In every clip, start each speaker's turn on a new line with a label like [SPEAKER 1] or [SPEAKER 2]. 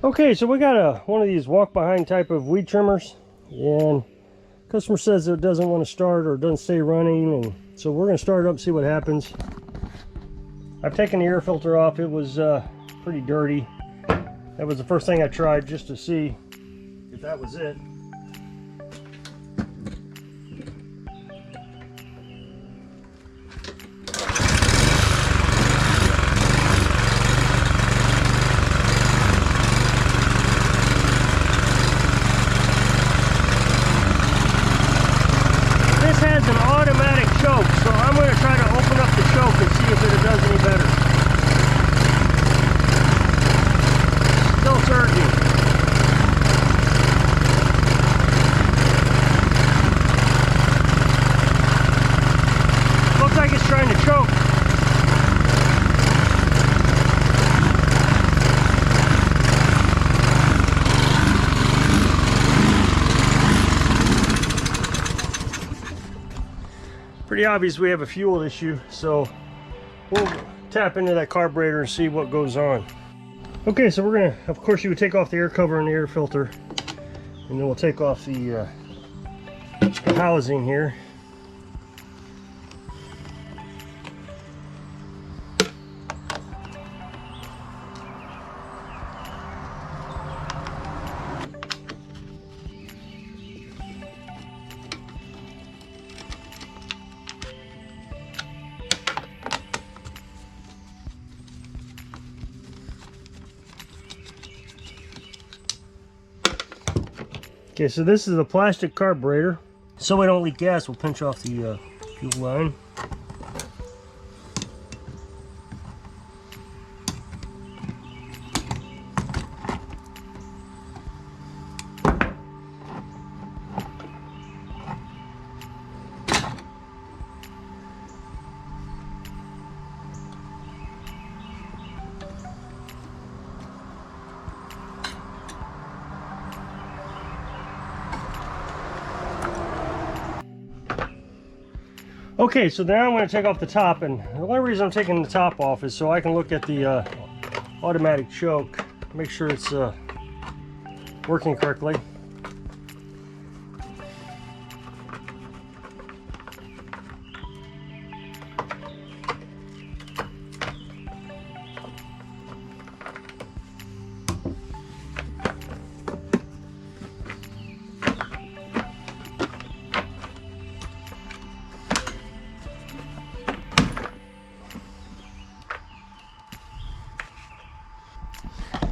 [SPEAKER 1] Okay, so we got one of these walk behind type of weed trimmers, and customer says it doesn't want to start or doesn't stay running, and so we're going to start it up and see what happens. I've taken the air filter off. It was pretty dirty. That was the first thing I tried just to see if that was it. An automatic choke, so I'm going to try to open up the choke and see if it does any better. Still surging. Looks like it's trying to choke. Pretty obvious we have a fuel issue, so we'll tap into that carburetor and see what goes on. Okay, so we're gonna, of course, you would take off the air cover and the air filter, and then we'll take off the housing here. Okay, so this is a plastic carburetor. So we don't leak gas, we'll pinch off the fuel line. Okay, so now I'm going to take off the top, and the only reason I'm taking the top off is so I can look at the automatic choke, make sure it's working correctly.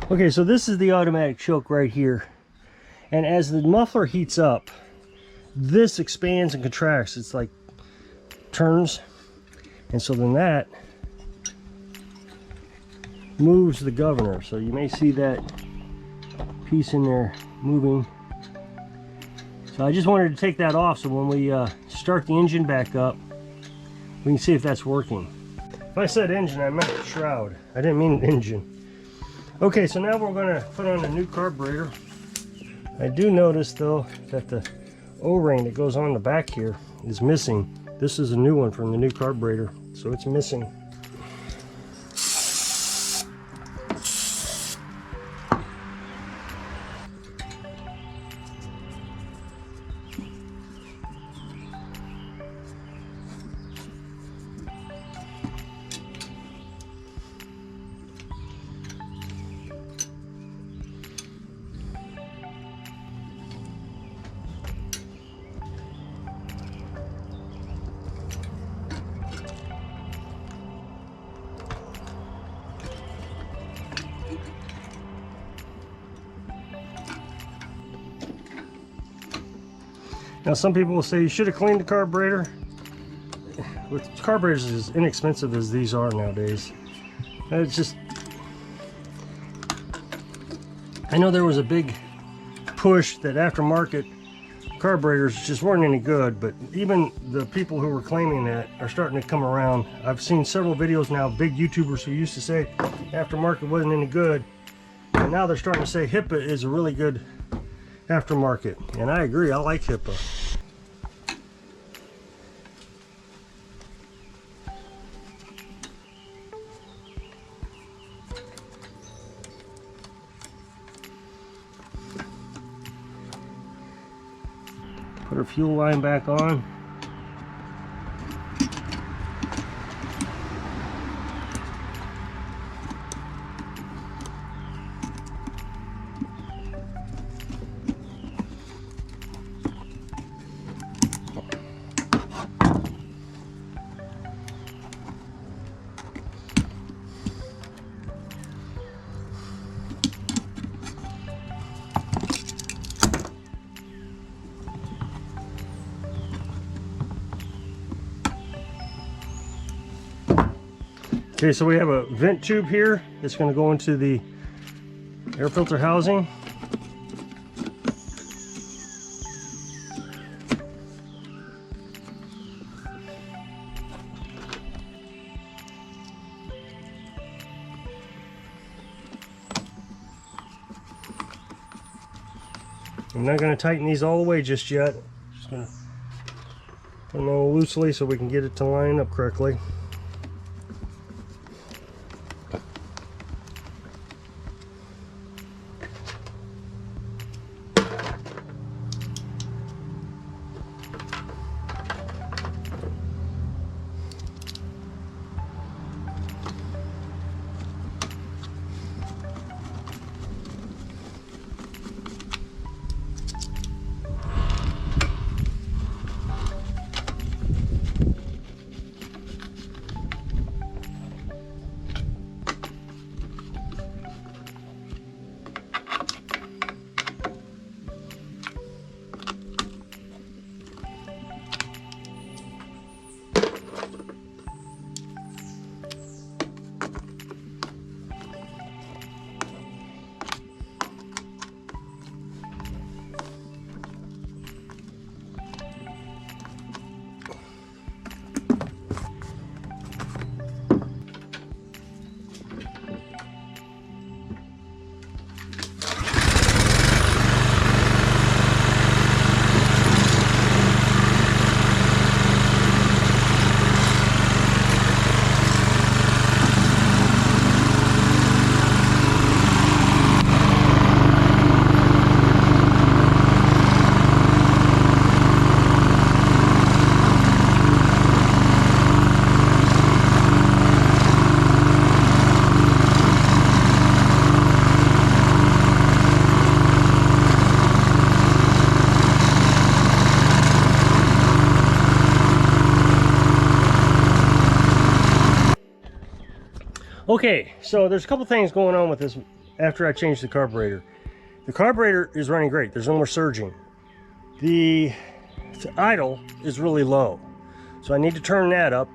[SPEAKER 1] Okay, so this is the automatic choke right here, and as the muffler heats up, this expands and contracts. It's like turns, and so then that moves the governor. So you may see that piece in there moving. So I just wanted to take that off so when we start the engine back up, we can see if that's working. If I said engine, I meant shroud. I didn't mean engine. Okay, so now we're going to put on a new carburetor. I do notice though that the O-ring that goes on the back here is missing. This is a new one from the new carburetor, so it's missing. Now some people will say you should have cleaned the carburetor. With carburetors as inexpensive as these are nowadays, it's just, I know there was a big push that aftermarket carburetors just weren't any good, but even the people who were claiming that are starting to come around. I've seen several videos now, big YouTubers who used to say aftermarket wasn't any good, and now they're starting to say HIPAA is a really good aftermarket, and I agree. I like HIPAA. Put our fuel line back on. Okay, so we have a vent tube here that's going to go into the air filter housing. I'm not going to tighten these all the way just yet. Just going to put them on loosely so we can get it to line up correctly. Okay, so there's a couple things going on with this after I changed the carburetor. The carburetor is running great. There's no more surging. The idle is really low, so I need to turn that up.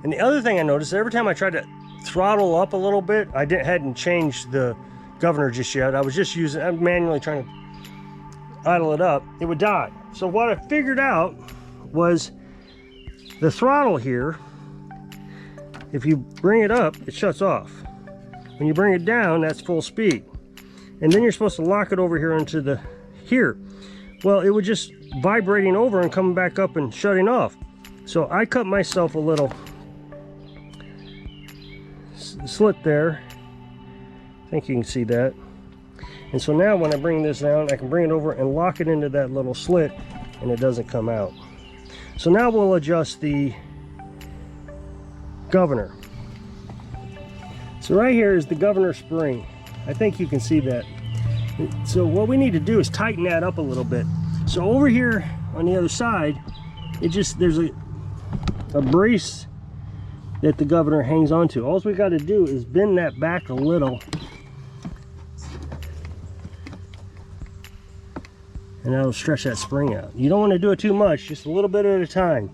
[SPEAKER 1] And the other thing I noticed, every time I tried to throttle up a little bit, hadn't changed the governor just yet. I'm manually trying to idle it up. It would die. So what I figured out was the throttle here, if you bring it up, it shuts off. When you bring it down, that's full speed. And then you're supposed to lock it over here into here. Well, it would just vibrating over and coming back up and shutting off. So I cut myself a little slit there. I think you can see that. And so now when I bring this down, I can bring it over and lock it into that little slit and it doesn't come out. So now we'll adjust the governor. So right here is the governor spring. I think you can see that. So what we need to do is tighten that up a little bit. So over here on the other side, there's a brace that the governor hangs onto. All we got to do is bend that back a little, and that'll stretch that spring out. You don't want to do it too much, just a little bit at a time.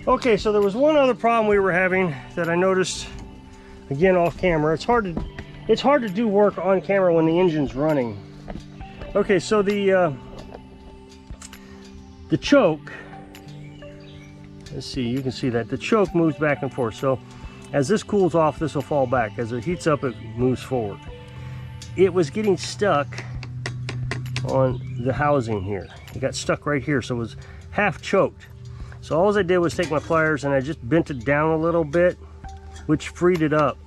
[SPEAKER 1] Okay, so there was one other problem we were having that I noticed, again off camera. It's hard to do work on camera when the engine's running. Okay, so the choke, let's see, you can see that the choke moves back and forth. So as this cools off, this will fall back. As it heats up, it moves forward. It was getting stuck on the housing here. It got stuck right here, so it was half choked. So all I did was take my pliers and I just bent it down a little bit, which freed it up.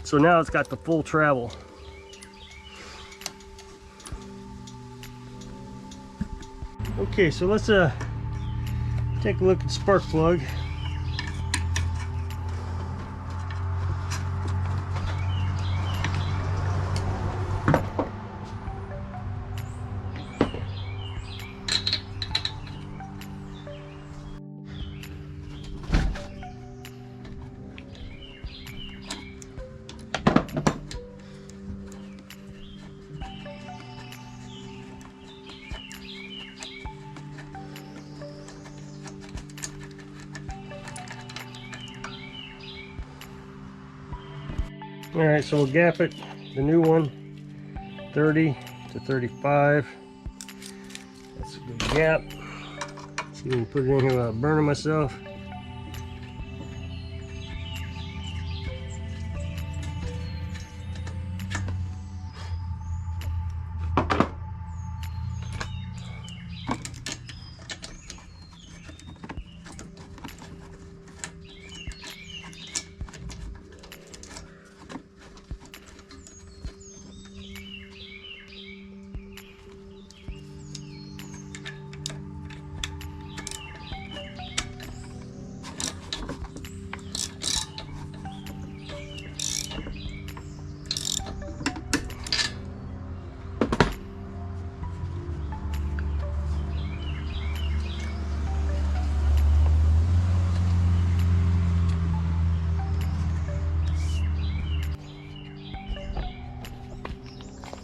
[SPEAKER 1] So now it's got the full travel. Okay, so let's take a look at spark plug. All right, so we'll gap it, the new one, 30 to 35. That's a good gap. See if we can put it in here without burning myself.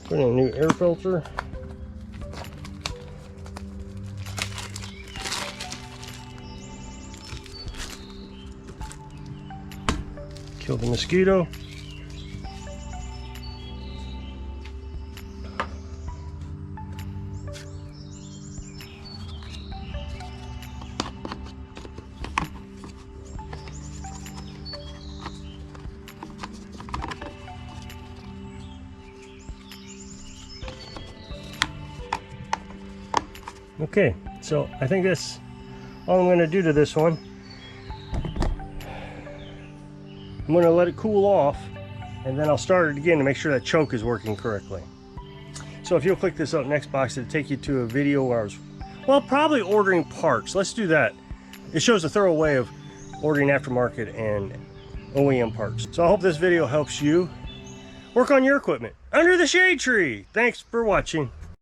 [SPEAKER 1] Put in a new air filter. Kill the mosquito. Okay, so I think that's all I'm going to do to this one. I'm going to let it cool off, and then I'll start it again to make sure that choke is working correctly. So if you'll click this up next box, it'll take you to a video where I was, well, probably ordering parts. Let's do that. It shows a thorough way of ordering aftermarket and OEM parts. So I hope this video helps you work on your equipment under the shade tree. Thanks for watching.